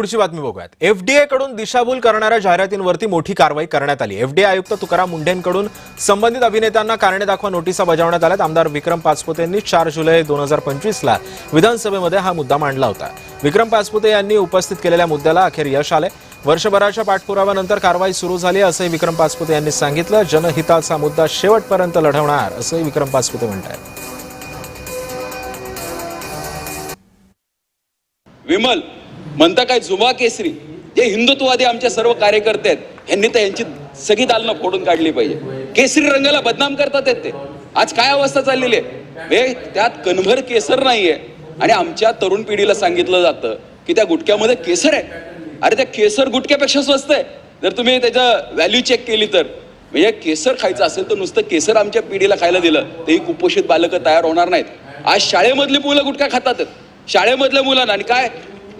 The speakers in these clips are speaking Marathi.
पुढची बातमी बघूयात। एफडीए कडून दिशाभूल करणाऱ्या जाहिरातींवरती मोठी कारवाई करण्यात आली। एफडीए आयुक्त तुकाराम मुंढेंकडून संबंधित अभिनेत्यांना कारणे दाखवा नोटिसा बजावण्यात आल्यात। आमदार विक्रम पाचपुते यांनी 4 जुलै 2025 ला विधानसभेमध्ये हा मुद्दा मांडला होता। विक्रम पाचपुते यांनी उपस्थित केलेल्या मुद्द्याला अखेर यश आले। वर्षभराच्या पाठपुराव्यानंतर कारवाई सुरू झाली असे विक्रम पाचपुते यांनी सांगितलं। जनहिताचा मुद्दा शेवटपर्यंत लढवणार असे विक्रम पाचपुते म्हणतात। विमल म्हणता काय जुमा केसरी जे हिंदुत्ववादी आमचे सर्व कार्यकर्ते आहेत यांनी तर यांची सगळी दालनं फोडून काढली पाहिजे। केसरी रंगाला बदनाम करतात ते। आज काय अवस्था चाललेली आहे, त्यात कणभर केसर नाहीये आणि आमच्या तरुण पिढीला सांगितलं जातं की त्या गुटख्यामध्ये केसर आहे। अरे त्या केसर गुटख्यापेक्षा स्वस्त आहे जर तुम्ही त्याचं व्हॅल्यू चेक केली तर। म्हणजे केसर खायचं असेल तर नुसतं केसर आमच्या पिढीला खायला दिलं तेही कुपोषित बालकं तयार होणार नाहीत। आज शाळेमधली मुलं गुटखा खातात, शाळेमधल्या मुलांना, आणि काय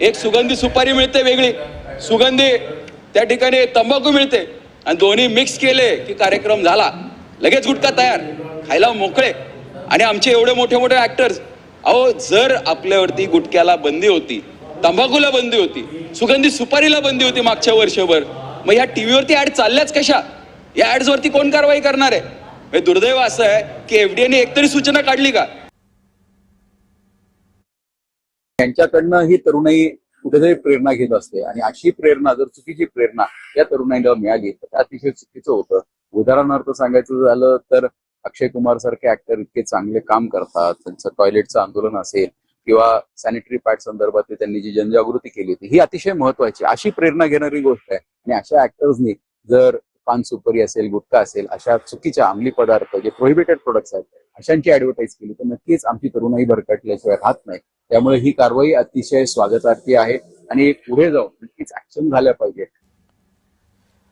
एक सुगंधी सुपारी मिळते वेगळी, सुगंधी त्या ठिकाणी तंबाखू मिळते आणि दोन्ही मिक्स केले की कार्यक्रम झाला, लगेच गुटखा तयार, खायला मोकळे। आणि आमचे एवढे मोठे मोठे ऍक्टर्स, अहो जर आपल्यावरती गुटख्याला बंदी होती, तंबाखूला बंदी होती, सुगंधी सुपारीला बंदी होती मागच्या वर्षभर, मग ह्या टीव्हीवरती ऍड चालल्याच कशा? या ऍड्स वरती कोण कारवाई करणार आहे? दुर्दैव असं आहे की एफडीएने एकतरी सूचना काढली का? त्यांच्याकडनं ही तरुणाई कुठेतरी प्रेरणा घेत असते आणि अशी प्रेरणा, जर चुकीची प्रेरणा या तरुणाईला मिळाली तर अतिशय चुकीचं होतं। उदाहरणार्थ सांगायचं झालं तर अक्षय कुमार सारखे ऍक्टर इतके चांगले काम करतात, त्यांचं टॉयलेटचं आंदोलन असेल किंवा सॅनिटरी पॅड संदर्भात त्यांनी जी जनजागृती केली होती ही अतिशय महत्वाची, अशी प्रेरणा घेणारी गोष्ट आहे। आणि अशा ऍक्टर्सनी जर पान सुपारी असेल, गुटखा असेल, अशा चुकीच्या अंमली पदार्थ जे प्रोहिबिटेड प्रोडक्ट्स आहेत अशांची ऍडव्हर्टाईज केली तर नक्कीच आमची तरुणाई भरकटल्याशिवाय राहत नाही। त्यामुळे ही कारवाई अतिशय स्वागतार्थी आहे आणि पुढे जाऊन नक्कीच ऍक्शन झाल्या पाहिजे